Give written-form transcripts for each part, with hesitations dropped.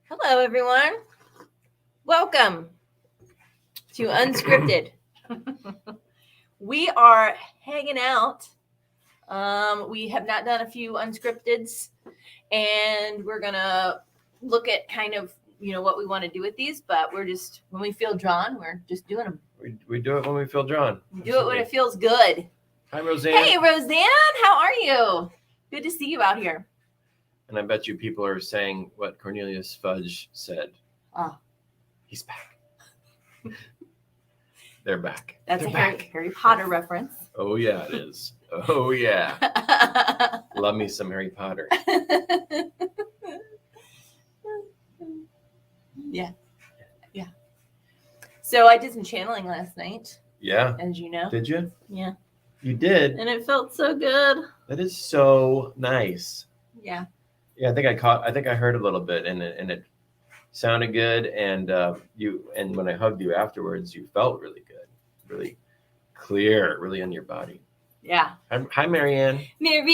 Hello, everyone. Welcome to Unscripted. We are hanging out. We have not done a few Unscripteds, and we're going to look at kind of, what we want to do with these, but we're just, when we feel drawn, we're just doing them. We do it when we feel drawn. We do it when it feels good. Hi, Roseanne. Hey, Roseanne. How are you? Good to see you out here. And I bet you people are saying what Cornelius Fudge said. He's back. They're back. That's They're a back. Harry Potter reference. Oh, yeah, it is. Oh, yeah. Love me some Harry Potter. Yeah. So I did some channeling last night. Yeah. As you know. Did you? Yeah. You did? And it felt so good. That is so nice. Yeah. Yeah, I think I heard a little bit, and it sounded good, and when I hugged you afterwards, you felt really good, really clear, really in your body. Yeah. Hi, Marianne. Marianne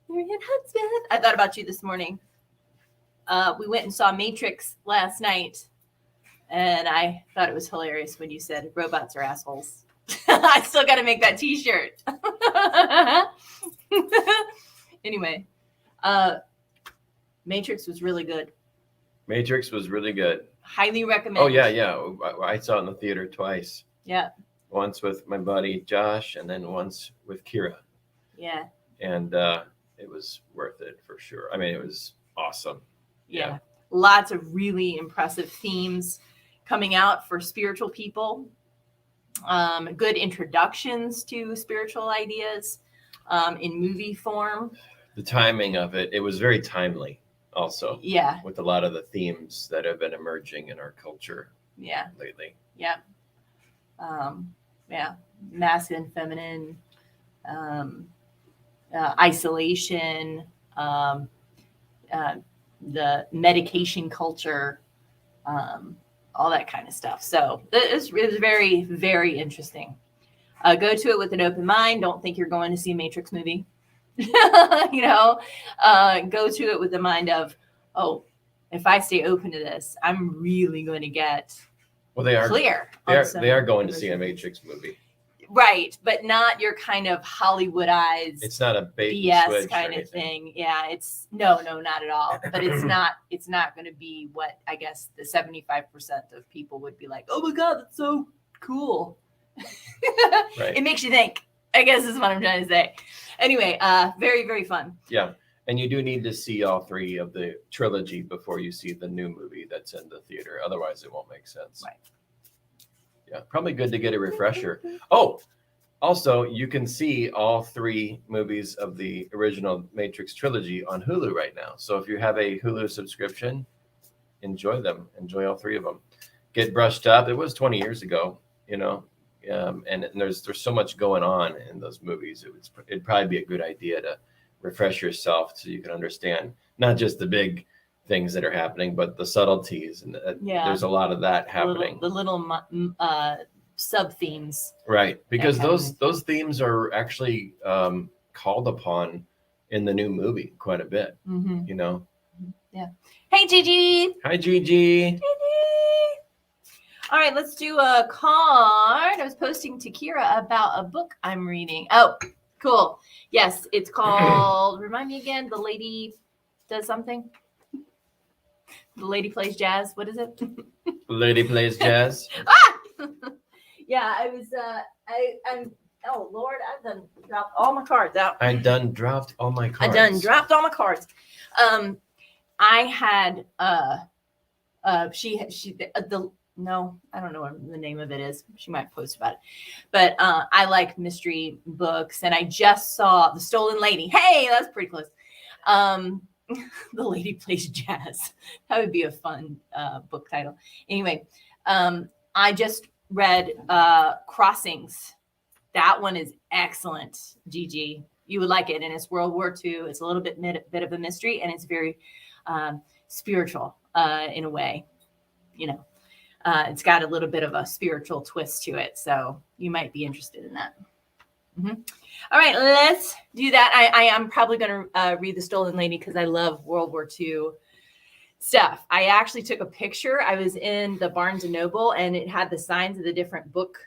Hudspeth. I thought about you this morning. We went and saw Matrix last night, and I thought it was hilarious when you said robots are assholes. I still got to make that t-shirt. Anyway, Matrix was really good. Matrix was really good. Highly recommend. Oh, yeah. I saw it in the theater twice. Yeah. Once with my buddy Josh, and then once with Kira. Yeah. And it was worth it for sure. I mean, it was awesome. Yeah. Lots of really impressive themes coming out for spiritual people. Good introductions to spiritual ideas in movie form. The timing of it was very timely also. Yeah. With a lot of the themes that have been emerging in our culture lately. Yeah. Masculine, feminine, isolation, the medication culture, all that kind of stuff. So it was very, very interesting. Go to it with an open mind. Don't think you're going to see a Matrix movie. Go to it with the mind of, if I stay open to this, I'm really going to get clear. They are going to see a Matrix movie. Right, but not your kind of Hollywoodized. It's not a bait BS and switch kind of thing. Yeah, it's no, not at all. But it's not going to be what I guess the 75% of people would be like. Oh my God, that's so cool. Right. It makes you think, I guess is what I'm trying to say. Anyway, very, very fun. Yeah. And you do need to see all three of the trilogy before you see the new movie that's in the theater. Otherwise, it won't make sense. Right. Yeah, probably good to get a refresher. Oh, also, you can see all three movies of the original Matrix trilogy on Hulu right now. So if you have a Hulu subscription, enjoy them. Enjoy all three of them. Get brushed up. It was 20 years ago, and there's so much going on in those movies. It'd probably be a good idea to refresh yourself so you can understand not just the big things that are happening, but the subtleties, and there's a lot of that happening. The little sub themes, right? Because those themes are actually called upon in the new movie quite a bit. Mm-hmm. Yeah. Hey, Gigi. Hi, Gigi. Gigi. All right, let's do a card. I was posting to Kira about a book I'm reading. Oh, cool. Yes, it's called. Remind me again. The Lady Does Something. The Lady Plays Jazz. What is it? The Lady Plays Jazz. Yeah, I was. I'm. Oh Lord, I've done dropped all my cards out. I done dropped all my cards. I had. No, I don't know what the name of it is. She might post about it. But I like mystery books, and I just saw The Stolen Lady. Hey, that's pretty close. The Lady Plays Jazz. That would be a fun book title. Anyway, I just read Crossings. That one is excellent, Gigi. You would like it, and it's World War II. It's a little bit of a mystery, and it's very spiritual in a way. It's got a little bit of a spiritual twist to it, so you might be interested in that. All right, let's do that. I am probably going to read The Stolen Lady because I love World War II stuff. I actually took a picture. I was in the Barnes and Noble, and it had the signs of the different book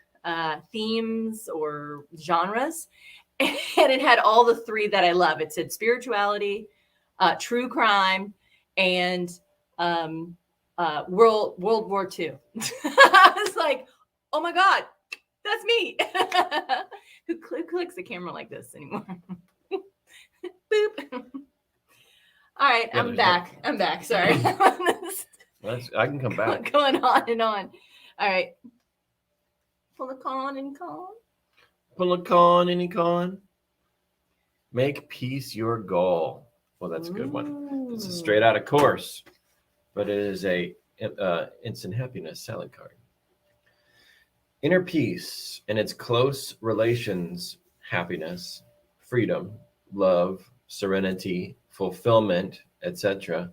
themes or genres, and it had all the three that I love. It said spirituality, true crime, and World War II. I was like, oh my God, that's me. Who clicks the camera like this anymore? Boop. All right, Yeah, I'm back. I'm back. Sorry. I can come back. Going on and on. All right. Pull a con and con. Pull a con, any con. Make peace your goal. Well, that's a good one. This is straight out of course, but it is a instant happiness salad card. Inner peace and its close relations, happiness, freedom, love, serenity, fulfillment, etc.,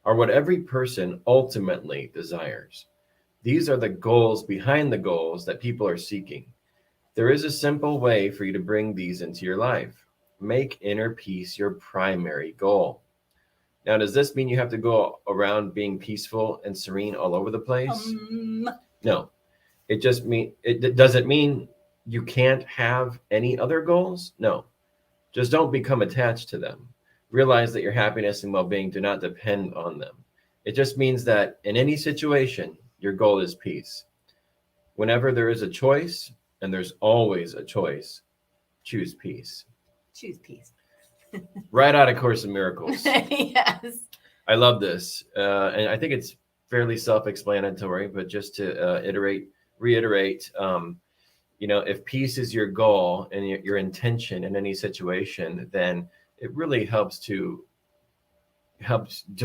are what every person ultimately desires. These are the goals behind the goals that people are seeking. There is a simple way for you to bring these into your life. Make inner peace your primary goal. Now, does this mean you have to go around being peaceful and serene all over the place? No. It doesn't mean you can't have any other goals. No. Just don't become attached to them. Realize that your happiness and well-being do not depend on them. It just means that in any situation, your goal is peace. Whenever there is a choice, and there's always a choice, choose peace. Choose peace. Right out of Course in Miracles. Yes. I love this. And I think it's fairly self-explanatory, but just to reiterate, if peace is your goal and your intention in any situation, then it really helps to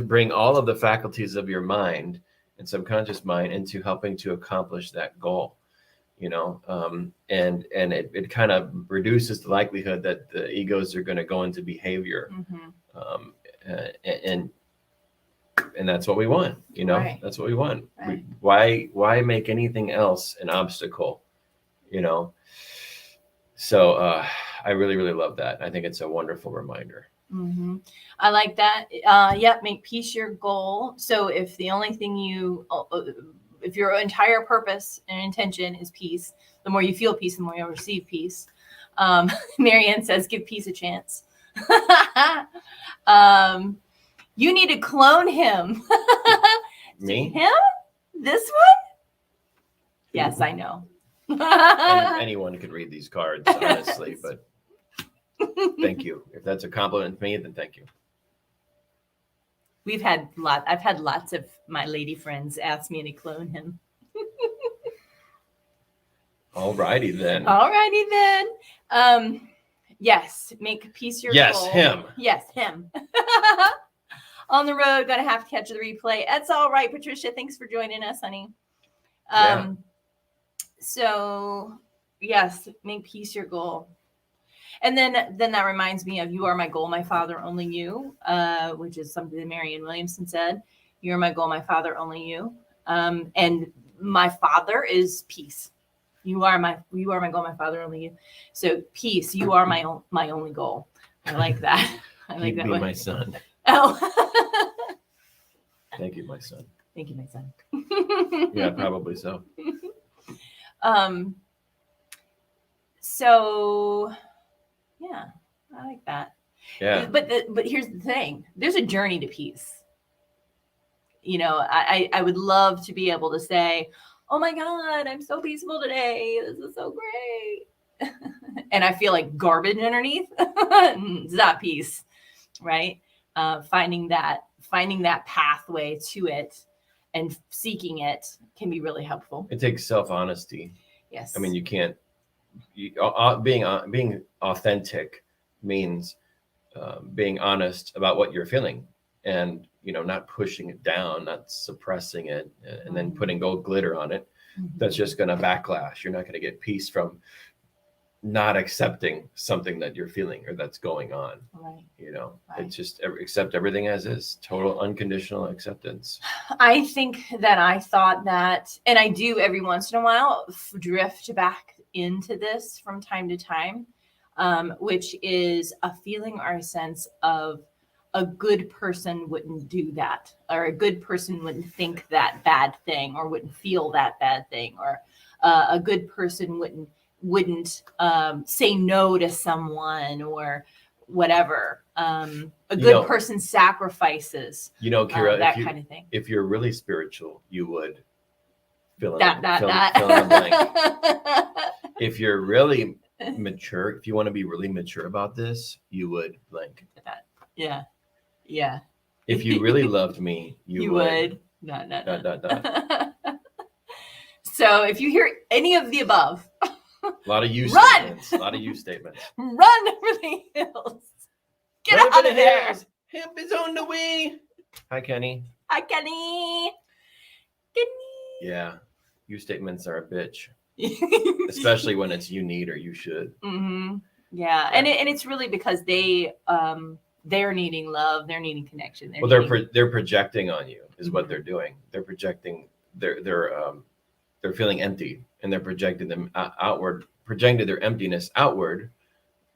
bring all of the faculties of your mind and subconscious mind into helping to accomplish that goal, and it kind of reduces the likelihood that the egos are going to go into behavior. And that's what we want, Right. That's what we want. Right. Why make anything else an obstacle, So I really, really love that. I think it's a wonderful reminder. I like that. Yep. Make peace your goal. So if the only thing if your entire purpose and intention is peace, the more you feel peace, the more you'll receive peace. Marianne says, give peace a chance. You need to clone him. Me? Him? This one? Yes, I know. Anyone could read these cards, honestly, but thank you. If that's a compliment to me, then thank you. I've had lots of my lady friends ask me to clone him. All righty then. Yes, make peace your goal. Him. Yes, him. On the road, gonna have to catch the replay. That's all right, Patricia. Thanks for joining us, honey. So yes, make peace your goal. And then that reminds me of You Are My Goal, My Father, Only You, which is something that Marianne Williamson said. You are my goal, my Father, only you. And my Father is peace. You are my goal, my Father, only you. So peace, you are my only goal. I like that. I like You'd that be one. my son. Oh. Thank you, my son. Thank you, my son. Yeah, probably so. So yeah, I like that. Yeah. But here's the thing. There's a journey to peace. I would love to be able to say, oh my God, I'm so peaceful today. This is so great. And I feel like garbage underneath. It's not peace, right? Finding that pathway to it and seeking it can be really helpful. It takes self-honesty. Yes. I mean, you can't. Being authentic means being honest about what you're feeling, and not pushing it down, not suppressing it, and then putting gold glitter on it. That's just going to backlash. You're not going to get peace from not accepting something that you're feeling or that's going on. Right. It's just accept everything as is. Total unconditional acceptance. I think that I thought that, and I do every once in a while drift back into this from time to time, which is a feeling or a sense of a good person wouldn't do that, or a good person wouldn't think that bad thing, or wouldn't feel that bad thing, or a good person wouldn't say no to someone, or whatever. A good person sacrifices. Kira, that kind of thing. If you're really spiritual, you would fill in that. the blank. If you're really mature, if you want to be really mature about this, you would blank. Yeah. If you really loved me, you would. Dot. So if you hear any of the above, a lot of you run! statements. Run over the hills. Get out of there. Hemp is on the way. Hi, Kenny. Hi, Kenny. Yeah, you statements are a bitch, especially when it's you need or you should. Mm-hmm. Yeah, and it's really because they're needing love, they're needing connection. They're projecting on you is what they're doing. They're projecting. They're feeling empty, and they're projecting them outward, projecting their emptiness outward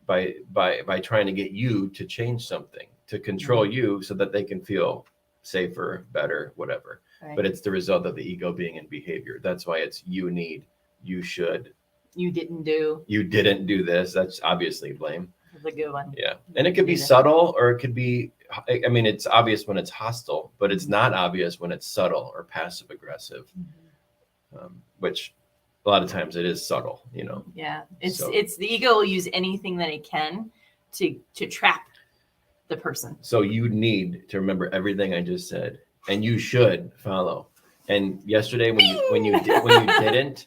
by trying to get you to change something, to control you so that they can feel safer, better, whatever. Right. But it's the result of the ego being in behavior. That's why it's you need, you should. You didn't do this. That's obviously blame. That's a good one. Yeah. And it could be subtle, or it could be, I mean, it's obvious when it's hostile, but it's not obvious when it's subtle or passive aggressive, which a lot of times it is subtle, Yeah. It's the ego will use anything that it can to trap the person. So you need to remember everything I just said, and you should follow. And yesterday when you didn't,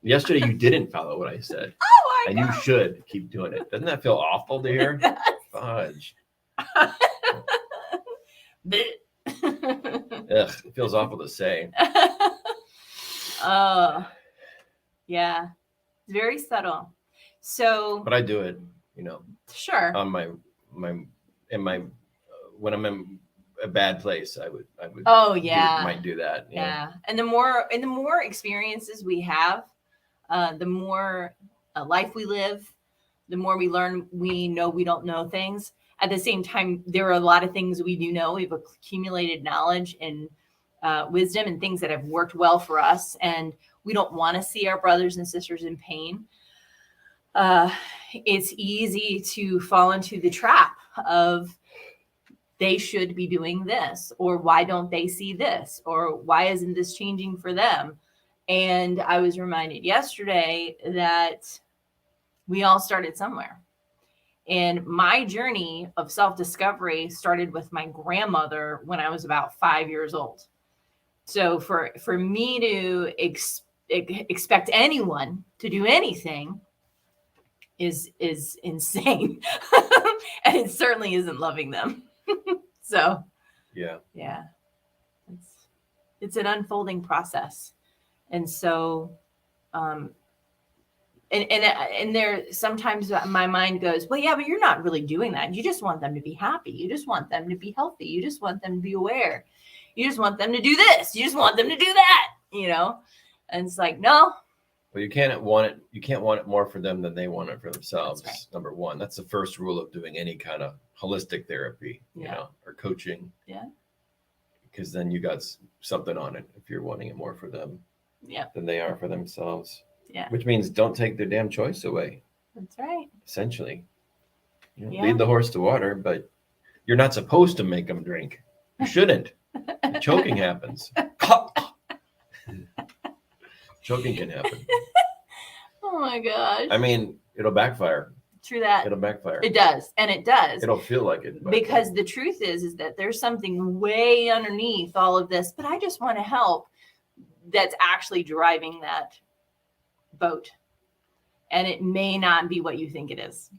yesterday you didn't follow what I said. Oh, and you should keep doing it. Doesn't that feel awful to hear? Fudge. Ugh, it feels awful to say. Yeah, it's very subtle. So, but I do it, Sure. On my when I'm in a bad place, I would. Oh yeah. Might do that. Yeah, and the more experiences we have, the more life we live, the more we learn. We know we don't know things. At the same time, there are a lot of things we do know. We've accumulated knowledge and wisdom and things that have worked well for us, and we don't want to see our brothers and sisters in pain. It's easy to fall into the trap of they should be doing this, or why don't they see this, or why isn't this changing for them? And I was reminded yesterday that we all started somewhere. And my journey of self-discovery started with my grandmother when I was about 5 years old. So for me to expect anyone to do anything is insane. And it certainly isn't loving them. So yeah, it's an unfolding process. And so and there sometimes my mind goes, well, yeah, but you're not really doing that. You just want them to be happy. You just want them to be healthy. You just want them to be aware. You just want them to do this. You just want them to do that, And it's like, no. Well, you can't want it more for them than they want it for themselves. That's right. Number one. That's the first rule of doing any kind of holistic therapy, or coaching. Yeah. Because then you got something on it if you're wanting it more for them than they are for themselves. Yeah. Which means don't take their damn choice away. That's right. Essentially. Lead the horse to water, but you're not supposed to make them drink. You shouldn't. Choking happens. Choking can happen. Oh my gosh. I mean, it'll backfire. True that. It'll backfire. It does. And it does. It'll feel like it. Because the truth is that there's something way underneath all of this, but I just want to help, that's actually driving that boat. And it may not be what you think it is,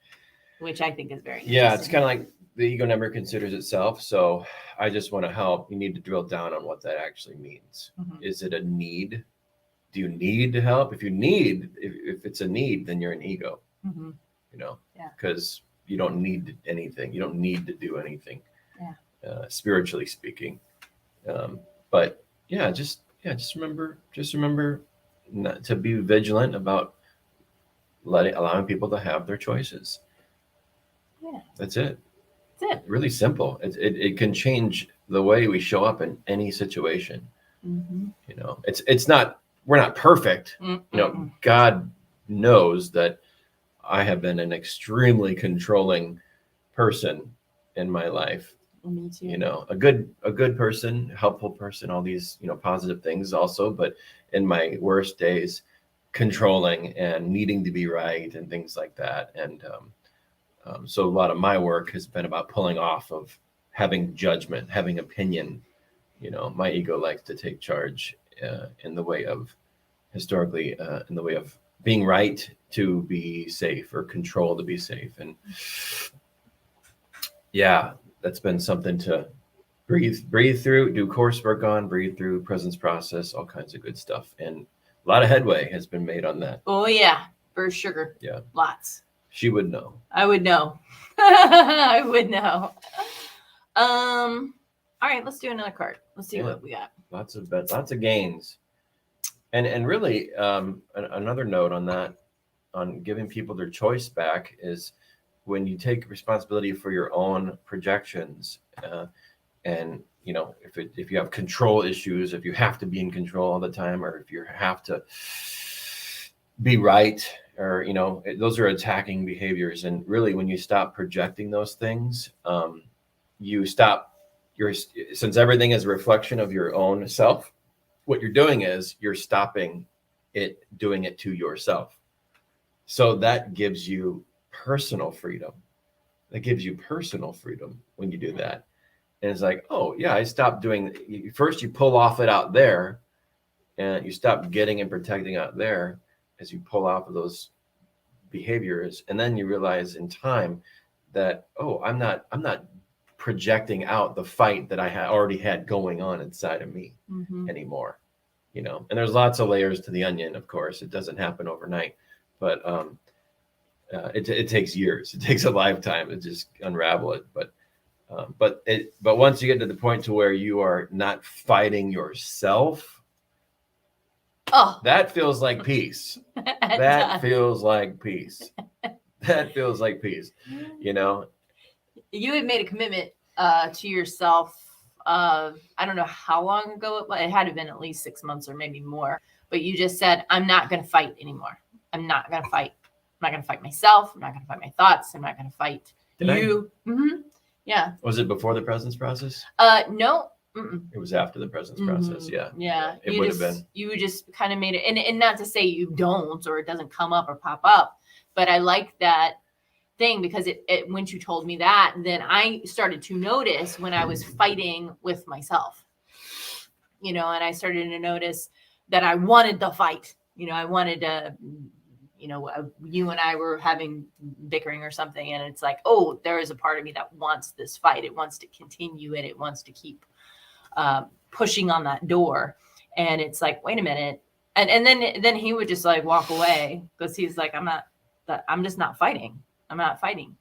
which I think is very interesting. Yeah, it's kind of like the ego never considers itself. So I just want to help. You need to drill down on what that actually means. Mm-hmm. Is it a need? Do you need to help? If you need, if it's a need, then you're an ego. Mm-hmm. Because you don't need anything. You don't need to do anything. Yeah. Spiritually speaking. But just remember not to be vigilant about allowing people to have their choices. Yeah. That's it. That's it. Really simple. It can change the way we show up in any situation. Mm-hmm. You know, it's not, we're not perfect. Mm-mm. You know, God knows that I have been an extremely controlling person in my life. Me too. You know, a good person, helpful person, all these, you know, positive things also, but in my worst days, controlling and needing to be right and things like that. And so a lot of my work has been about pulling off of having judgment, having opinion. You know, my ego likes to take charge in the way of historically, in the way of being right to be safe, or control to be safe. And yeah, that's been something to breathe through, do coursework on, breathe through, presence process, all kinds of good stuff. And a lot of headway has been made on that. Oh yeah, for sugar. Yeah. Lots. She would know. I would know. I would know. All right, let's do another card. Let's see what we got. Lots of gains. And really, another note on that, on giving people their choice back, is when you take responsibility for your own projections, and you know, if you have control issues, if you have to be in control all the time, or if you have to be right, or you know, those are attacking behaviors. And really, when you stop projecting those things, you stop since everything is a reflection of your own self. What you're doing is you're stopping it doing it to yourself. So that gives you personal freedom. That gives you personal freedom when you do that. And it's like, oh yeah, I stopped doing. First, you pull off it out there, and you stop getting and protecting out there as you pull off of those behaviors, and then you realize in time that, oh, I'm not projecting out the fight that I had already had going on inside of me anymore. You know, and there's lots of layers to the onion. Of course, it doesn't happen overnight, but it takes years. It takes a lifetime to just unravel it. But once you get to the point to where you are not fighting yourself, oh, that feels like peace. That feels like peace. That feels like peace. You know, you had made a commitment to yourself. I don't know how long ago it was. It had to have been at least 6 months or maybe more. But you just said, I'm not going to fight anymore. I'm not going to fight. I'm not going to fight myself. I'm not going to fight my thoughts. I'm not going to fight you. Mm-hmm. Yeah. Was it before the presence process? No. Mm-mm. It was after the presence process. Yeah. Yeah. It would have been. You just kind of made it. And not to say you don't, or it doesn't come up or pop up, but I like that thing, because it when you told me that, then I started to notice when I was fighting with myself, you know, and I started to notice that I wanted the fight. You know, I wanted to, you know, you and I were having bickering or something, and it's like, oh, there is a part of me that wants this fight. It wants to continue it. It wants to keep pushing on that door. And it's like, wait a minute. And then he would just like walk away, because he's like, I'm just not fighting. I'm not fighting.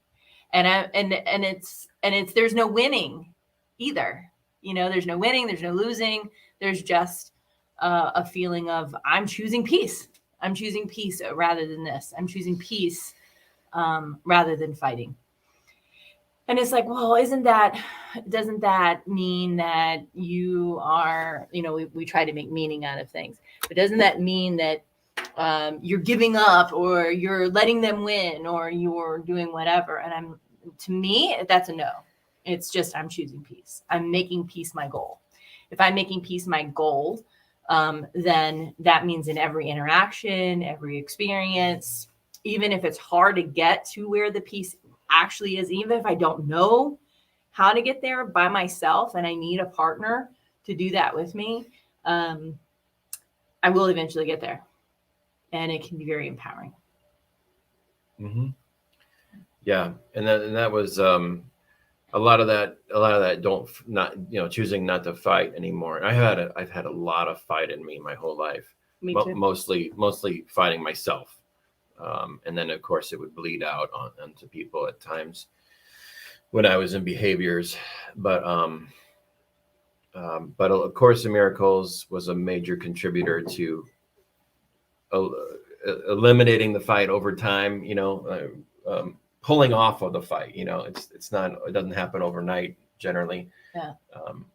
And it's there's no winning either. You know, there's no winning, there's no losing. There's just a feeling of, I'm choosing peace. I'm choosing peace rather than this. I'm choosing peace rather than fighting. And it's like, well, doesn't that mean that you are, you know, we try to make meaning out of things, but doesn't that mean that you're giving up, or you're letting them win, or you're doing whatever? And to me, that's a no. It's just, I'm choosing peace. I'm making peace my goal. If I'm making peace my goal, then that means in every interaction, every experience, even if it's hard to get to where the peace actually is, even if I don't know how to get there by myself and I need a partner to do that with me, I will eventually get there. And it can be very empowering. Mm-hmm. Yeah. And that was a lot of that choosing not to fight anymore. I've had a lot of fight in me my whole life. Me too. Mostly fighting myself. And then of course it would bleed out onto people at times when I was in behaviors. But A Course in Miracles was a major contributor to eliminating the fight over time, pulling off of the fight. It doesn't happen overnight generally. Yeah.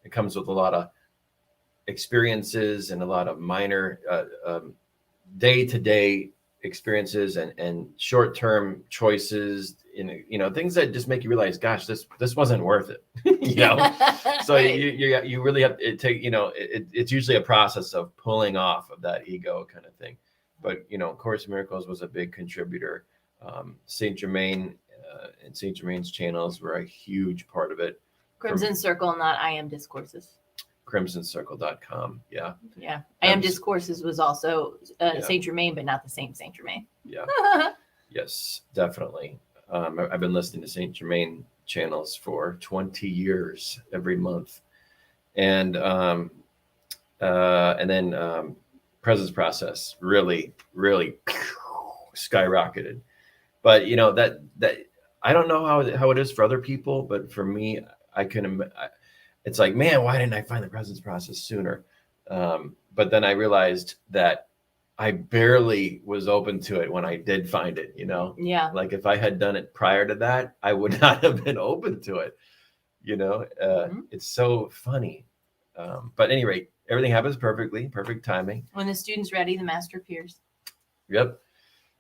It comes with a lot of experiences and a lot of minor day-to-day experiences and short-term choices, things that just make you realize, gosh, this wasn't worth it. So Right. you really have to take, it's usually a process of pulling off of that ego kind of thing. But Course in Miracles was a big contributor. Saint Germain and Saint Germain's channels were a huge part of it. Crimson Circle, not I Am Discourses. crimsoncircle.com. Yeah. I Am Discourses was also Yeah. Saint Germain, but not the same Saint Germain. Yeah. Yes, definitely. I've been listening to Saint Germain channels for 20 years every month. And then Presence Process really, really skyrocketed. But that I don't know how it is for other people, but for me, it's like, man, why didn't I find the Presence Process sooner? But then I realized that I barely was open to it when I did find it, Yeah. Like if I had done it prior to that, I would not have been open to it. It's so funny. But at any rate, everything happens perfectly, perfect timing. When the student's ready, the master appears. Yep.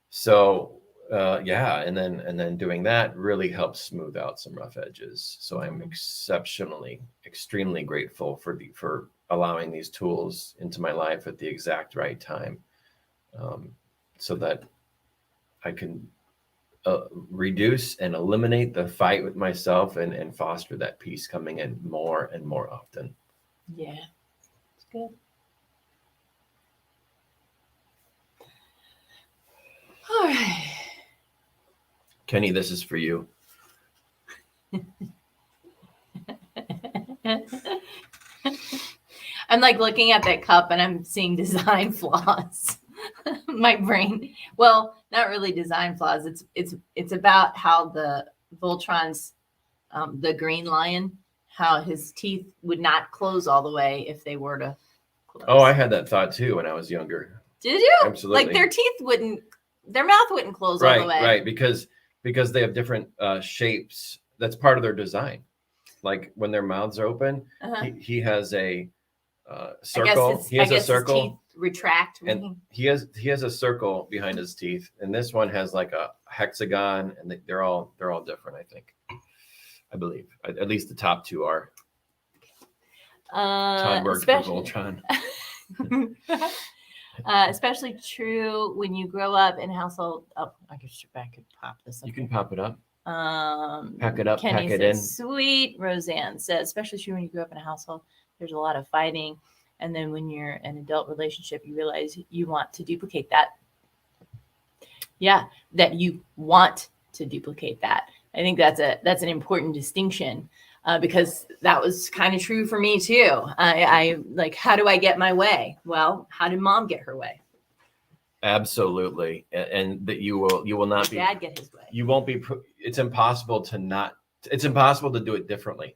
So and then doing that really helps smooth out some rough edges. So I'm extremely grateful for allowing these tools into my life at the exact right time, so that I can reduce and eliminate the fight with myself and foster that peace coming in more and more often. Yeah, it's good. All right. Kenny, this is for you. I'm like looking at that cup and I'm seeing design flaws. My brain, well, not really design flaws. It's about how the Voltron's, the green lion, how his teeth would not close all the way if they were to close. Oh, I had that thought too when I was younger. Did you? Absolutely. Like their mouth wouldn't close all the way. Right, because they have different shapes. That's part of their design. Like when their mouths are open, he has a circle. He has a circle. His teeth retract. And he has a circle behind his teeth, and this one has like a hexagon, and they're all different. I think, I believe, at least the top two are. Todd worked for Voltron. Especially true when you grow up in a household. Oh, I could pop this up. You can pop it up. Pack it up, Kenny pack it says, in. Sweet. Roseanne says, especially true when you grow up in a household, there's a lot of fighting. And then when you're in an adult relationship, you realize you want to duplicate that. Yeah, that you want to duplicate that. I think that's an important distinction, because that was kind of true for me too. I like, how do I get my way? Well, how did mom get her way? Absolutely, and that you will not be. Dad get his way. You won't be. It's impossible to do it differently,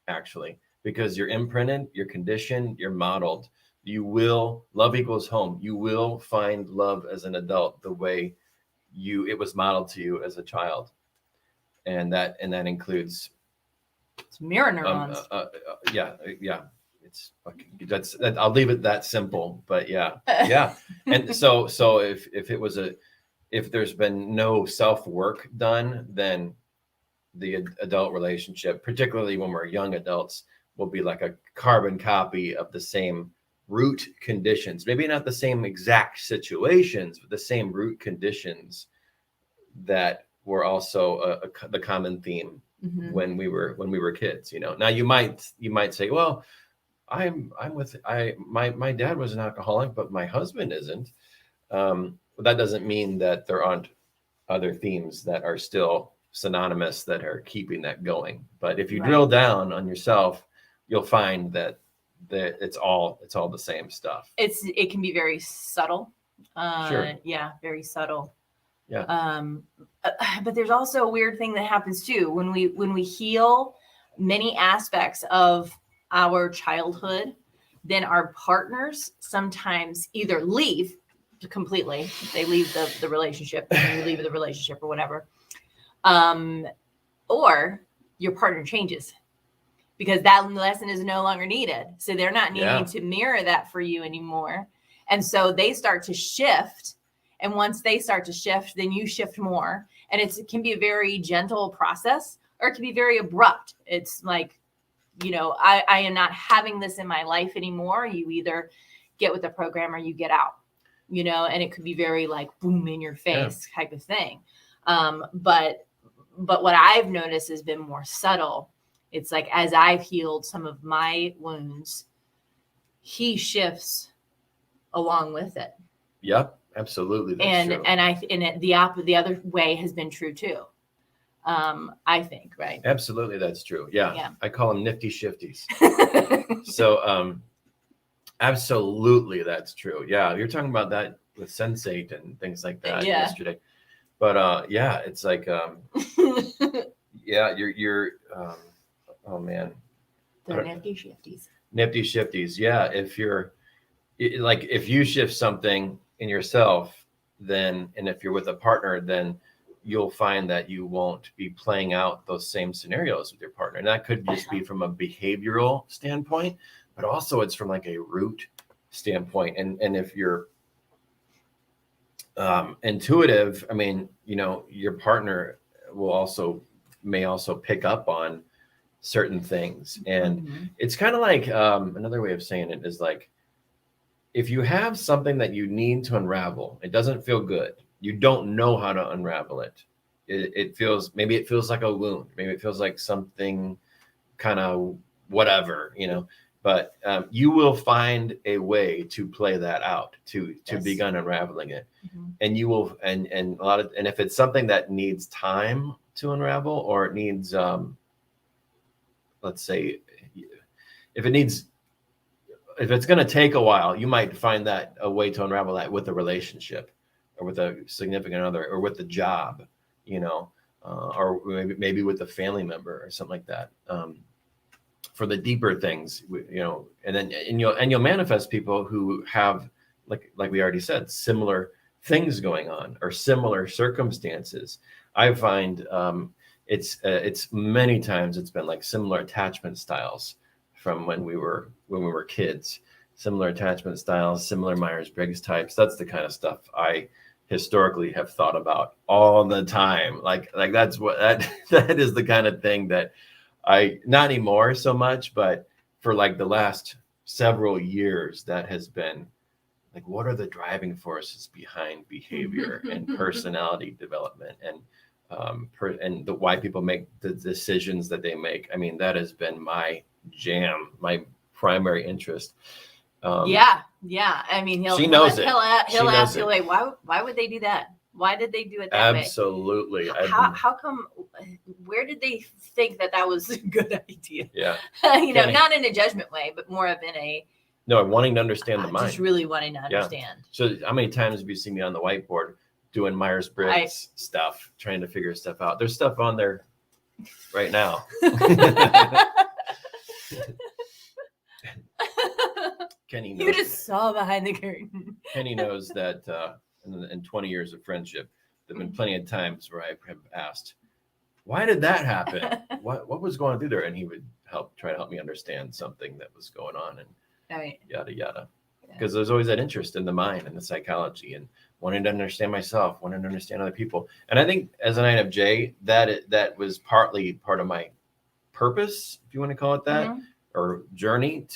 actually, because you're imprinted, you're conditioned, you're modeled. You will love equals home. You will find love as an adult the way it was modeled to you as a child, and that includes. It's mirror neurons. Yeah. It's I'll leave it that simple, but yeah. And so if there's been no self-work done, then the adult relationship, particularly when we're young adults, will be like a carbon copy of the same root conditions. Maybe not the same exact situations, but the same root conditions that were also the common theme when we were kids. Now you might say, well, my dad was an alcoholic, but my husband isn't. But that doesn't mean that there aren't other themes that are still synonymous that are keeping that going. But if you drill down on yourself, you'll find that it's all the same stuff. It can be very subtle. Sure. Yeah, very subtle. Yeah. But there's also a weird thing that happens too when we heal many aspects of our childhood, then our partners sometimes either leave completely. They leave the relationship, and you leave the relationship or whatever. Or your partner changes because that lesson is no longer needed. So they're not needing to mirror that for you anymore. And so they start to shift. And once they start to shift, then you shift more. And it can be a very gentle process, or it can be very abrupt. It's like, you know, I am not having this in my life anymore. You either get with the program or you get out, you know, and it could be very like boom in your face type of thing. But what I've noticed has been more subtle. It's like, as I've healed some of my wounds, he shifts along with it. Yep, absolutely. That's true. And the other way has been true too. I think, right? Absolutely, that's true. Yeah. I call them nifty shifties. So, absolutely, that's true. Yeah, you're talking about that with Sensate and things like that yesterday. But it's like, you're oh man, they're nifty shifties. Nifty shifties. Yeah, if you shift something in yourself, then, and if you're with a partner, then you'll find that you won't be playing out those same scenarios with your partner. And that could just be from a behavioral standpoint, but also it's from like a root standpoint. And if you're intuitive, I mean, you know, your partner may also pick up on certain things. And it's kind of like, another way of saying it is like, if you have something that you need to unravel, it doesn't feel good. You don't know how to unravel it. It feels like a wound. Maybe it feels like something kind of whatever, you know, but you will find a way to play that out, to begin unraveling it. And you will, and if it's something that needs time to unravel, or it needs, let's say, if it's going to take a while, you might find that a way to unravel that with a relationship, or with a significant other, or with the job, you know, or maybe with a family member or something like that. For the deeper things, you know, and you'll manifest people who have, like we already said, similar things going on or similar circumstances. I find it's many times it's been like similar attachment styles from when we were kids, similar attachment styles, similar Myers-Briggs types. That's the kind of stuff I historically have thought about all the time. Like that is the kind of thing that I, not anymore so much, but for like the last several years, that has been like, what are the driving forces behind behavior and personality development, and why people make the decisions that they make. I mean, that has been my jam, my primary interest. I mean, he'll ask you, like, why would they do that? Why did they do it that way? Absolutely. How come? Where did they think that was a good idea? Yeah. You know, not in a judgment way, but more of in a wanting to understand the mind. Just really wanting to understand. So, how many times have you seen me on the whiteboard doing Myers-Briggs stuff, trying to figure stuff out? There's stuff on there right now. Kenny knows. You just saw behind the curtain. Kenny knows that in 20 years of friendship, there have been plenty of times where I have asked, why did that happen? What was going through there? And he would try to help me understand something that was going on, and yada, yada. Because there's always that interest in the mind and the psychology, and wanting to understand myself, wanting to understand other people. And I think as an INFJ, that was partly part of my purpose, if you want to call it that, or journey,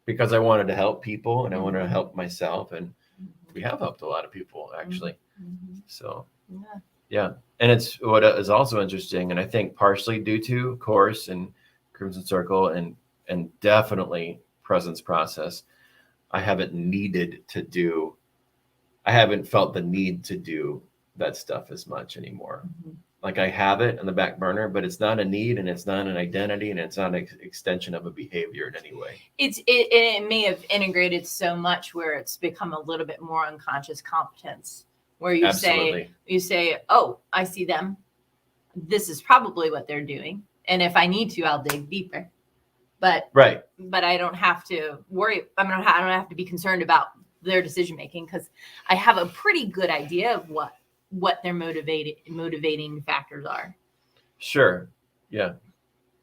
because I wanted to help people and I wanted to help myself, and we have helped a lot of people actually. So yeah. And it's what is also interesting, and I think partially due to Course and Crimson Circle and definitely Presence Process, I haven't felt the need to do that stuff as much anymore. Like, I have it on the back burner, but it's not a need, and it's not an identity, and it's not an extension of a behavior in any way. It may have integrated so much where it's become a little bit more unconscious competence, where you say, oh, I see them. This is probably what they're doing. And if I need to, I'll dig deeper. But I don't have to worry. I don't have to be concerned about their decision making, because I have a pretty good idea of what their motivating factors are. Sure. Yeah.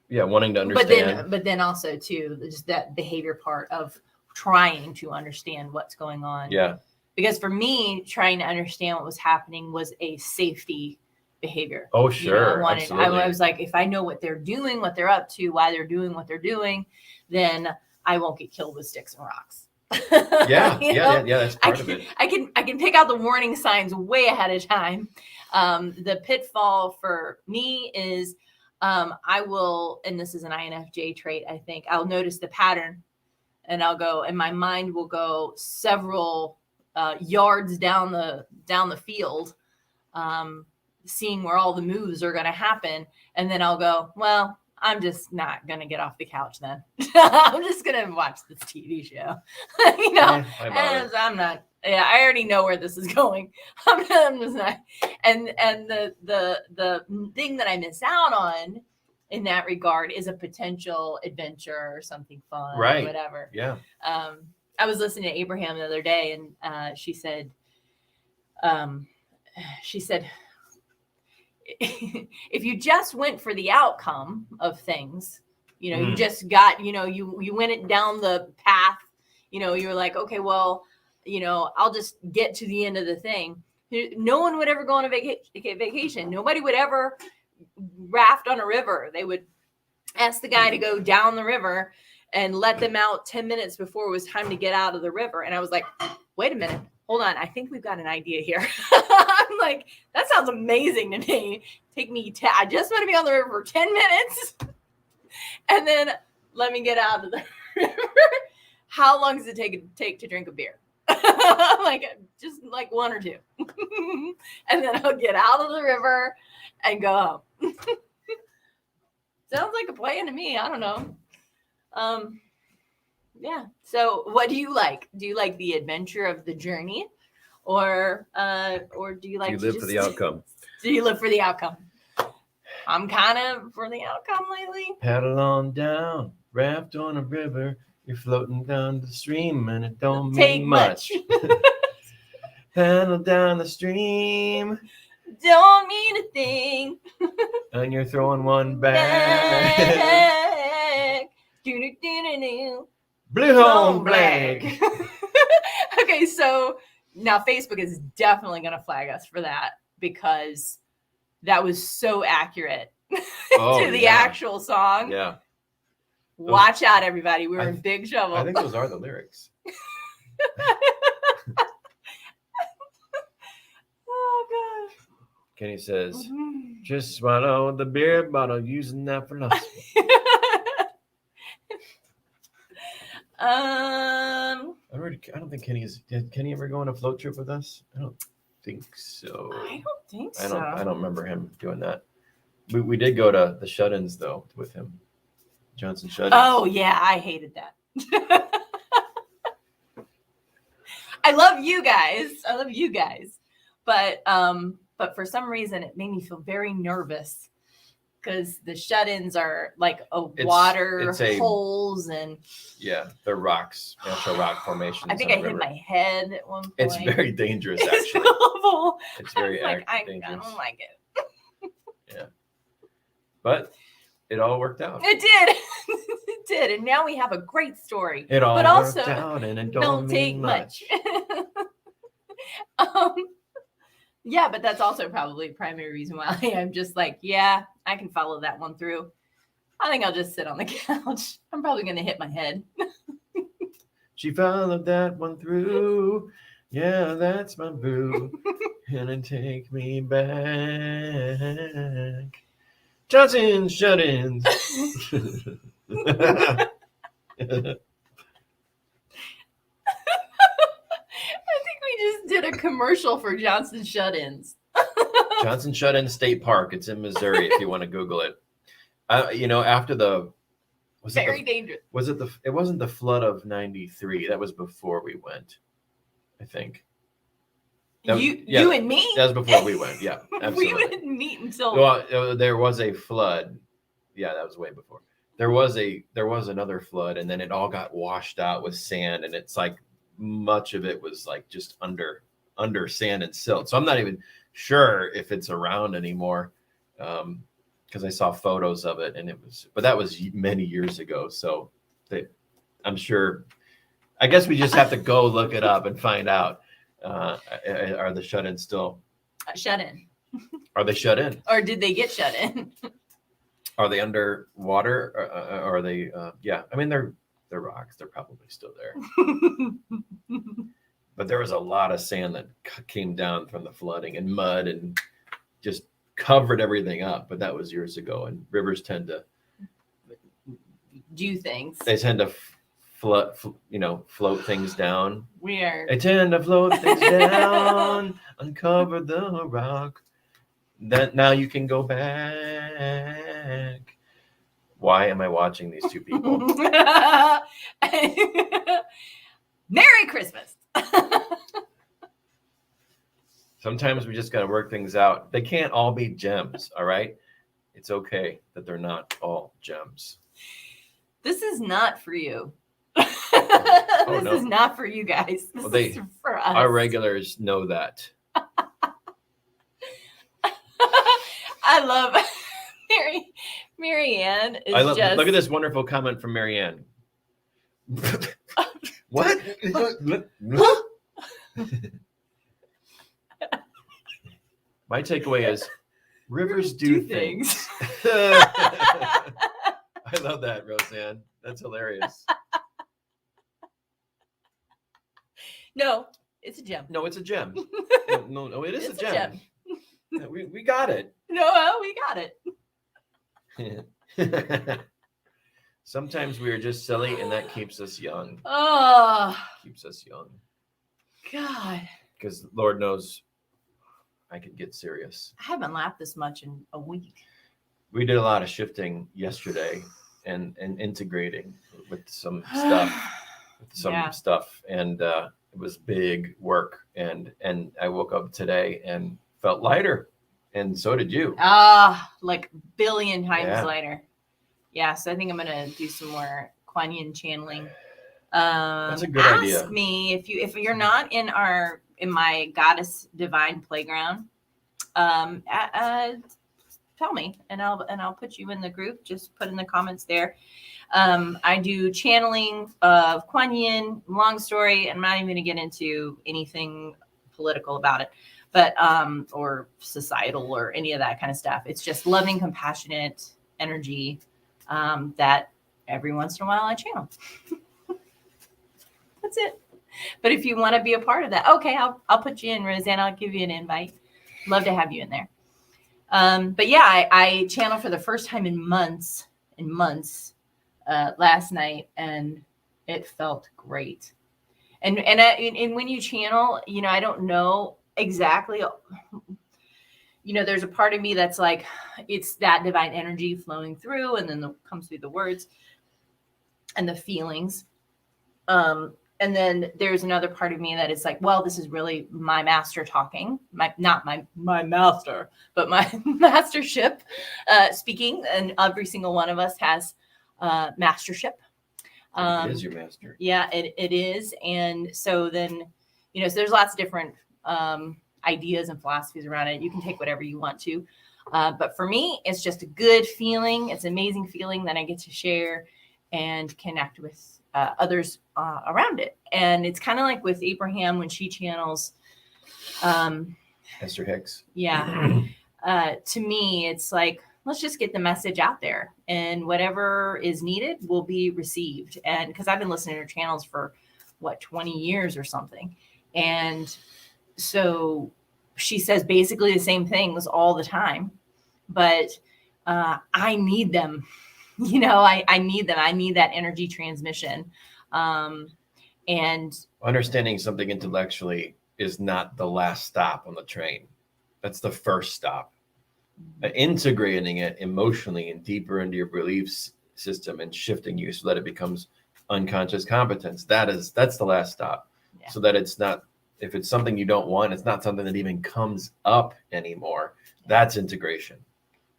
Yeah. Wanting to understand. But then also too, just that behavior part of trying to understand what's going on. Yeah. Because for me, trying to understand what was happening was a safety behavior. Oh, sure. I was like, if I know what they're doing, what they're up to, why they're doing what they're doing, then I won't get killed with sticks and rocks. Yeah. That's part of it. I can pick out the warning signs way ahead of time. The pitfall for me is I will, and this is an INFJ trait, I think, I'll notice the pattern and I'll go, and my mind will go several yards down the field, seeing where all the moves are going to happen. And then I'll go, well, I'm just not going to get off the couch then. I'm just going to watch this TV show. I'm not, I already know where this is going. I'm just not. And the thing that I miss out on in that regard is a potential adventure or something fun, right? Or whatever. Yeah. I was listening to Abraham the other day, and she said, if you just went for the outcome of things, you just got, you went it down the path, you're like, okay, well, I'll just get to the end of the thing. No one would ever go on a vacation. Nobody would ever raft on a river. They would ask the guy to go down the river and let them out 10 minutes before it was time to get out of the river. And I was like, wait a minute. Hold on. I think we've got an idea here. I'm like, that sounds amazing to me. Take me, I just want to be on the river for 10 minutes. And then let me get out of the river. How long does it take to drink a beer? Like, just like one or two. And then I'll get out of the river and go home. Sounds like a plan to me. I don't know. Yeah. So what do you like? Do you like the adventure of the journey, or do you like do you live for the outcome? Do you live for the outcome? I'm kind of for the outcome lately. Paddle on down, raft on a river. You're floating down the stream and it don't take mean much. Paddle down the stream. Don't mean a thing. And you're throwing one back. Blue home black. Okay, so now Facebook is definitely going to flag us for that, because that was so accurate to the actual song. Yeah. Watch out, everybody. We're in big trouble. I think those are the lyrics. Oh, God. Kenny says, just swallow the beer bottle, using that philosophy. I don't think did Kenny ever go on a float trip with us? I don't think so. I don't think so. I don't remember him doing that. We did go to the shut-ins though with him. Johnson shut-ins. Oh yeah, I hated that. I love you guys. But for some reason it made me feel very nervous, because the shut-ins are like water holes and they're rocks, natural rock formations. I think I hit my head at one point. It's very dangerous, actually. It's very dangerous. I don't like it. Yeah, but it all worked out. It did. It did, and now we have a great story. It all worked out, and it don't take much. Yeah, but that's also probably a primary reason why I'm just like, yeah, I can follow that one through. I think I'll just sit on the couch. I'm probably going to hit my head. She followed that one through. Yeah, that's my boo. And take me back. Johnson shut-ins. Just did a commercial for Johnson Shut-ins. Johnson Shut-In State Park. It's in Missouri if you want to Google it. After the dangerous. It wasn't the flood of 93. That was before we went, I think. You and me? That was before we went. Yeah, absolutely. We didn't meet until. Well, there was a flood. Yeah, that was way before. There was another flood, and then it all got washed out with sand, and it's like much of it was like just under sand and silt. So I'm not even sure if it's around anymore, because I saw photos of it, and but that was many years ago. So I'm sure. I guess we just have to go look it up and find out. Are the shut-ins still shut in? Are they shut in? Or did they get shut in? Are they underwater? Or are they? Yeah, I mean they're rocks. They're probably still there. But there was a lot of sand that came down from the flooding and mud and just covered everything up. But that was years ago. And rivers tend to do things. They tend to float things down. Weird. They tend to float things down, uncover the rock. Then now you can go back. Why am I watching these two people? Merry Christmas. Sometimes we just got to work things out. They can't all be gems, all right? It's okay that they're not all gems. This is not for you. This is not for you guys. This is for us. Our regulars know that. I love Marianne. Look at this wonderful comment from Marianne. What? My takeaway is rivers do things. I love that, Roseanne. That's hilarious. No, it's a gem. No, it's a gem. No, it is a gem. We got it. No, we got it. Sometimes we are just silly, and that keeps us young. Oh, keeps us young. God. Because Lord knows I could get serious. I haven't laughed this much in a week. We did a lot of shifting yesterday and integrating with some stuff, and it was big work. And I woke up today and felt lighter, and so did you. Like billion times lighter. Yeah, so I think I'm gonna do some more Kuan Yin channeling. That's a good idea. Ask me if you're not in my Goddess Divine Playground. Tell me, and I'll put you in the group. Just put in the comments there. I do channeling of Kuan Yin. Long story. I'm not even gonna get into anything political about it, but or societal or any of that kind of stuff. It's just loving, compassionate energy that every once in a while I channel. That's it. But if you want to be a part of that, okay, I'll put you in, Roseanne. I'll give you an invite. Love to have you in there. But yeah, I channeled for the first time in months last night, and it felt great. And when you channel, I don't know exactly. There's a part of me that's like, it's that divine energy flowing through, and then comes through the words and the feelings. And then there's another part of me that is like, well, this is really my master talking, not my master, but my mastership speaking. And every single one of us has mastership. It is your master. Yeah, it is. And so then, so there's lots of different ideas and philosophies around it. You can take whatever you want to. But for me, it's just a good feeling. It's an amazing feeling that I get to share and connect with others around it. And it's kind of like with Abraham when she channels Esther Hicks. Yeah. To me, it's like, let's just get the message out there, and whatever is needed will be received. And because I've been listening to her channels for 20 years or something. And so she says basically the same things all the time, but I need them. I need them. I need that energy transmission. And understanding something intellectually is not the last stop on the train. That's the first stop. Integrating it emotionally and deeper into your belief system and shifting you so that it becomes unconscious competence. That's the last stop. Yeah. So that it's not, if it's something you don't want, it's not something that even comes up anymore. Yeah. That's integration.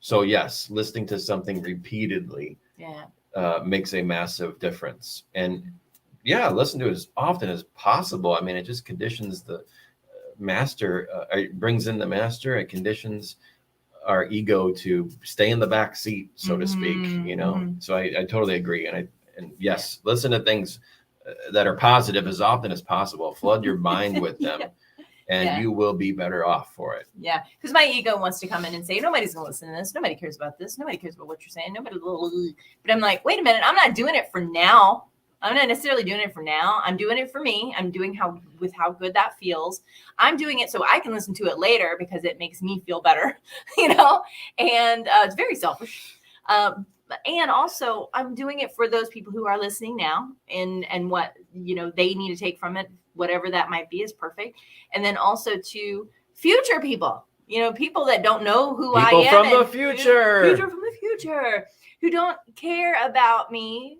So yes, listening to something repeatedly makes a massive difference. And listen to it as often as possible. I mean, it just conditions the master, it brings in the master, it conditions our ego to stay in the back seat, so to speak, you know? So I totally agree. And yes, listen to things that are positive as often as possible. Flood your mind with them. And you will be better off for it. Yeah, because my ego wants to come in and say, nobody's going to listen to this. Nobody cares about this. Nobody cares about what you're saying. Nobody. But I'm like, wait a minute. I'm not doing it for now. I'm not necessarily doing it for now. I'm doing it for me. I'm doing how good that feels. I'm doing it so I can listen to it later because it makes me feel better, you know. And it's very selfish. And also, I'm doing it for those people who are listening now, and what they need to take from it. Whatever that might be is perfect. And then also to future people, people that don't know who I am. People from the future. Future from the future who don't care about me.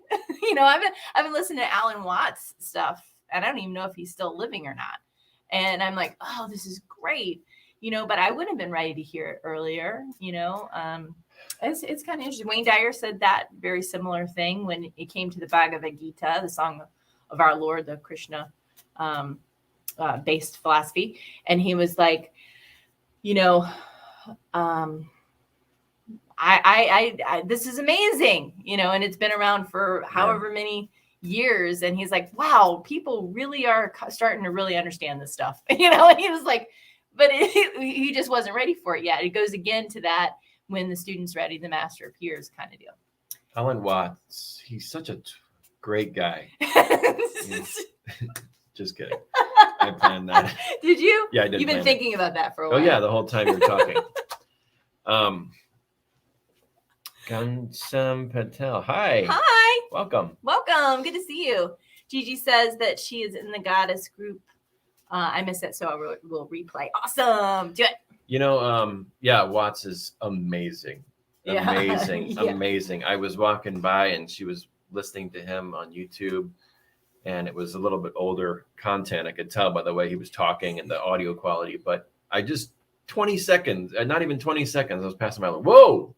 I've been listening to Alan Watts stuff, and I don't even know if he's still living or not. And I'm like, oh, this is great. But I wouldn't have been ready to hear it earlier. It's kind of interesting. Wayne Dyer said that very similar thing when it came to the Bhagavad Gita, the song of our Lord, the Krishna based philosophy. And he was like, I this is amazing, and it's been around for however many years. And he's like, wow, people really are starting to really understand this stuff, and he was like, but he just wasn't ready for it yet. It goes again to that, when the student's ready, the master appears kind of deal. Alan Watts, he's such a great guy. Just kidding. I planned that. Did you? Yeah, I did. You've been thinking about that for a while. Oh yeah, the whole time you're talking. Ghansam Patel. Hi. Hi. Welcome. Welcome. Good to see you. Gigi says that she is in the goddess group. I missed it, so I will replay. Awesome. Do it. Watts is amazing. Yeah. Amazing. Yeah. Amazing. I was walking by and she was listening to him on YouTube, and it was a little bit older content. I could tell by the way he was talking and the audio quality, but I just 20 seconds, not even 20 seconds, I was passing by like, whoa,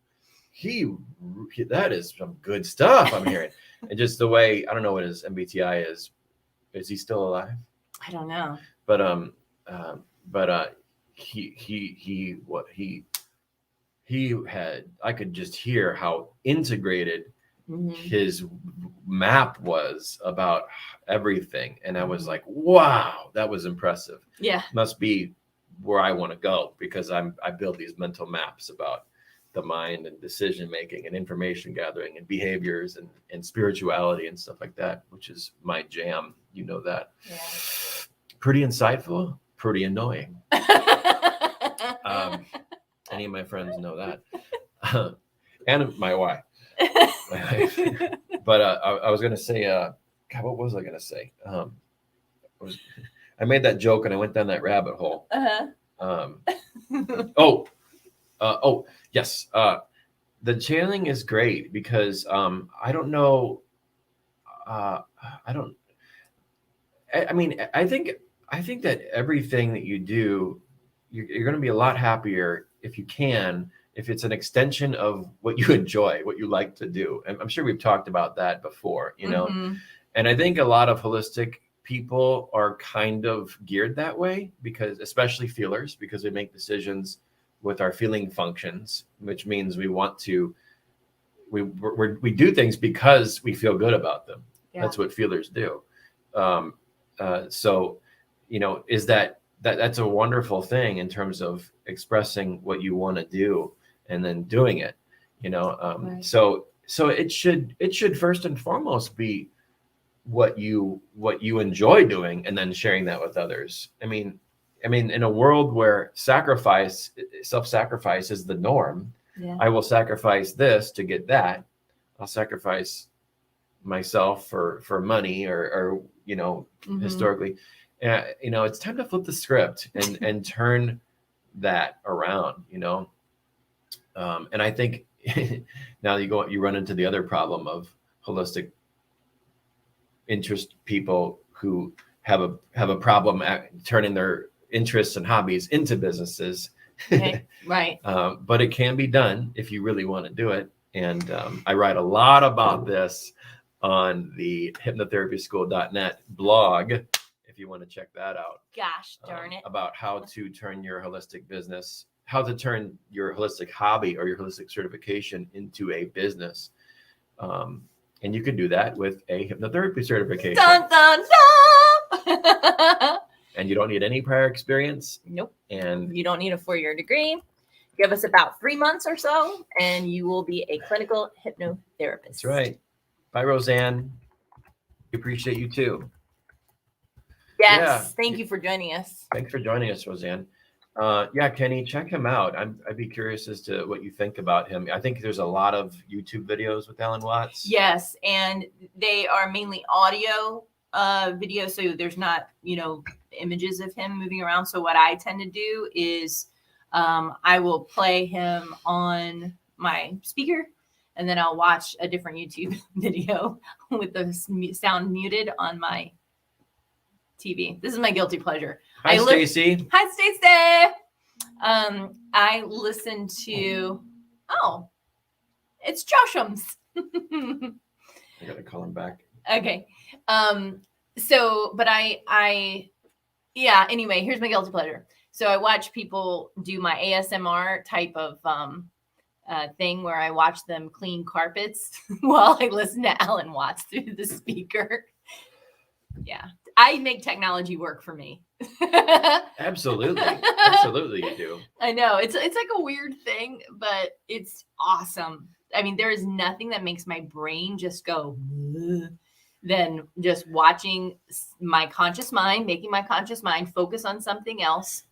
that is some good stuff I'm hearing. And just the way, I don't know what his MBTI is. Is he still alive? I don't know. But he had, I could just hear how integrated his map was about everything. And I was like, wow, that was impressive. Yeah. Must be where I want to go, because I build these mental maps about the mind and decision making and information gathering and behaviors and spirituality and stuff like that, which is my jam. You know that. Yeah. Pretty insightful, pretty annoying. Any of my friends know that. And my wife. But I was going to say, God, what was I going to say? I made that joke and I went down that rabbit hole. Yes. The channeling is great because I don't know. I think that everything that you do, you're going to be a lot happier if you can, if it's an extension of what you enjoy, what you like to do. And I'm sure we've talked about that before, and I think a lot of holistic people are kind of geared that way, because especially feelers, because we make decisions with our feeling functions, which means we want to, we do things because we feel good about them. Yeah. That's what feelers do. So, is that's a wonderful thing in terms of expressing what you want to do and then doing it, right. So it should first and foremost be what you enjoy doing, and then sharing that with others. I mean, in a world where self-sacrifice is the norm, yeah. I will sacrifice this to get that. I'll sacrifice myself for money or historically. It's time to flip the script and turn that around, and I think now you run into the other problem of holistic interest people who have a problem turning their interests and hobbies into businesses. Okay. Right. But it can be done if you really want to do it. And I write a lot about this on the hypnotherapyschool.net blog if you want to check that out. Gosh darn it. About how to turn your holistic business, how to turn your holistic hobby or your holistic certification into a business. And you can do that with a hypnotherapy certification. Dun, dun, dun! And you don't need any prior experience. Nope. And you don't need a 4-year degree. Give us about 3 months or so, and you will be a clinical hypnotherapist. That's right. Bye, Roseanne. We appreciate you too. Yes. Yeah. Thank you for joining us. Thanks for joining us, Roseanne. Yeah, Kenny, check him out. I'd be curious as to what you think about him. I think there's a lot of YouTube videos with Alan Watts. Yes, and they are mainly audio videos, so there's not, images of him moving around. So what I tend to do is I will play him on my speaker, and then I'll watch a different YouTube video with the sound muted on my TV. This is my guilty pleasure. Hi, Stacy. Hi, Stacy. I listen to, it's Joshums. I gotta call him back. Okay. Anyway, here's my guilty pleasure. So I watch people do my ASMR type of thing where I watch them clean carpets while I listen to Alan Watts through the speaker. Yeah. I make technology work for me. Absolutely. Absolutely you do. I know. It's like a weird thing, but it's awesome. I mean, there is nothing that makes my brain just go than just watching my conscious mind, making my conscious mind focus on something else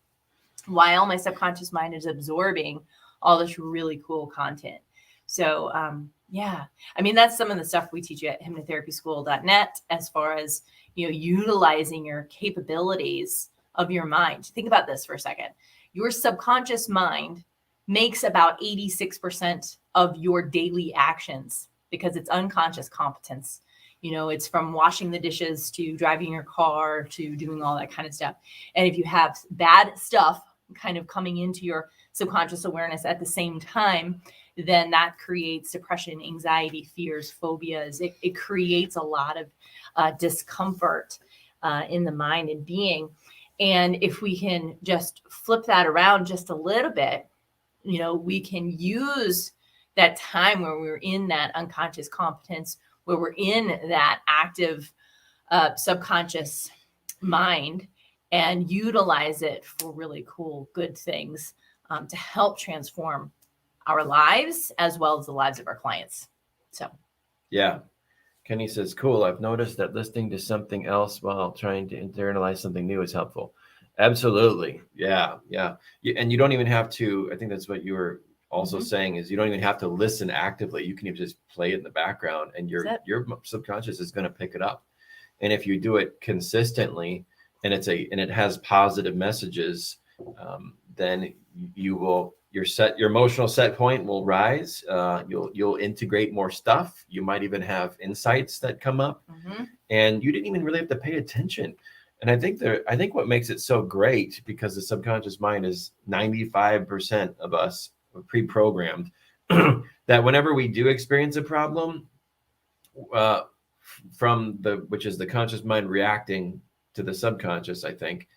while my subconscious mind is absorbing all this really cool content. So, I mean, that's some of the stuff we teach you at hypnotherapyschool.net as far as, utilizing your capabilities of your mind. Think about this for a second. Your subconscious mind makes about 86% of your daily actions because it's unconscious competence. It's from washing the dishes to driving your car to doing all that kind of stuff. And if you have bad stuff kind of coming into your subconscious awareness at the same time, then that creates depression, anxiety, fears, phobias. It creates a lot of discomfort in the mind and being. And if we can just flip that around just a little bit, we can use that time where we're in that unconscious competence, where we're in that active subconscious mind, and utilize it for really cool, good things to help transform our lives as well as the lives of our clients. So, yeah. Kenny says, cool. I've noticed that listening to something else while trying to internalize something new is helpful. Absolutely. Yeah. And you don't even have to, I think that's what you were also saying, is you don't even have to listen actively. You can even just play it in the background and your subconscious is going to pick it up. And if you do it consistently and it has positive messages, then your emotional set point will rise. You'll integrate more stuff. You might even have insights that come up, and you didn't even really have to pay attention. And I think what makes it so great, because the subconscious mind is 95% of us are pre-programmed, that whenever we do experience a problem, which is the conscious mind reacting to the subconscious, I think,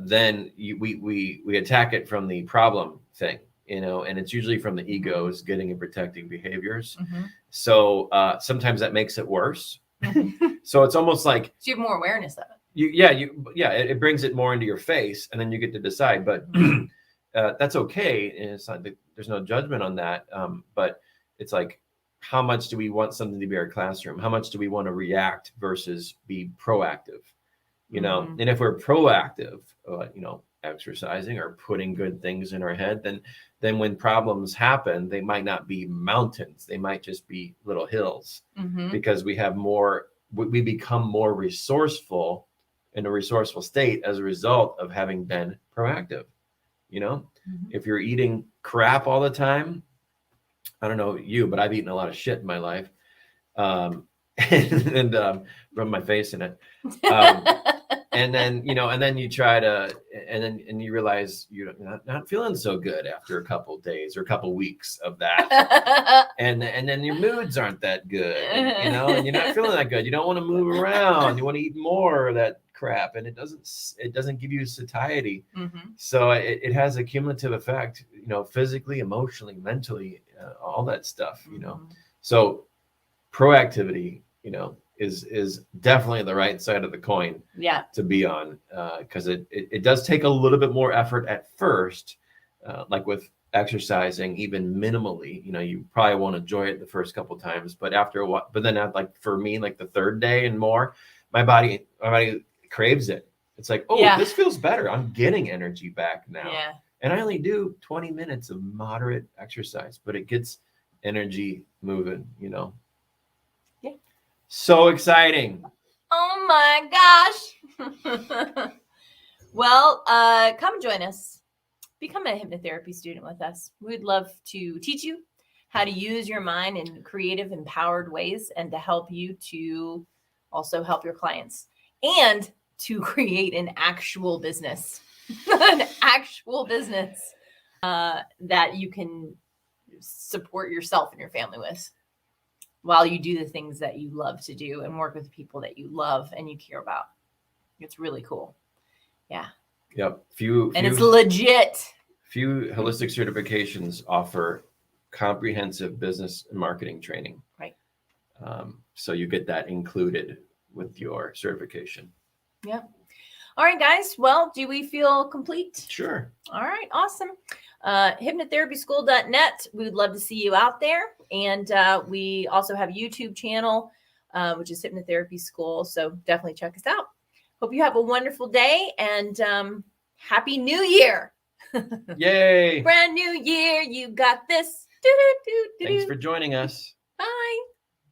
then we attack it from the problem thing, and it's usually from the ego's getting and protecting behaviors. So sometimes that makes it worse. So it's almost like, so you have more awareness of it. It brings it more into your face, and then you get to decide. But that's okay, and it's not, there's no judgment on that. But it's like, how much do we want something to be our classroom? How much do we want to react versus be proactive? And if we're proactive, exercising or putting good things in our head, then when problems happen, they might not be mountains. They might just be little hills, because we become more resourceful in a resourceful state as a result of having been proactive. If you're eating crap all the time, I don't know you, but I've eaten a lot of shit in my life, and rubbed my face in it. And then, and then you try to, and you realize you're not feeling so good after a couple days or a couple weeks of that. and then your moods aren't that good, and you're not feeling that good. You don't want to move around. You want to eat more of that crap, and it doesn't give you satiety. Mm-hmm. So it has a cumulative effect, physically, emotionally, mentally, all that stuff, Mm-hmm. So proactivity, is definitely the right side of the coin to be on, because it does take a little bit more effort at first, like with exercising, even minimally. You probably won't enjoy it the first couple times, but after a while, but then like for me, like the third day and more, my body craves it. It's like, this feels better. I'm getting energy back now. Yeah. And I only do 20 minutes of moderate exercise, but it gets energy moving, Yeah. So exciting. Oh my gosh. Well, come join us. Become a hypnotherapy student with us. We'd love to teach you how to use your mind in creative, empowered ways, and to help you to also help your clients and to create an actual business, that you can support yourself and your family with, while you do the things that you love to do and work with people that you love and you care about. It's really cool. Yeah. Yep. And it's legit. Few holistic certifications offer comprehensive business and marketing training. Right. So you get that included with your certification. Yep. All right, guys. Well, do we feel complete? Sure. All right. Awesome. Hypnotherapyschool.net. We would love to see you out there. And we also have a YouTube channel, which is Hypnotherapy School. So definitely check us out. Hope you have a wonderful day, and Happy New Year. Yay. Brand new year. You got this. Thanks for joining us. Bye.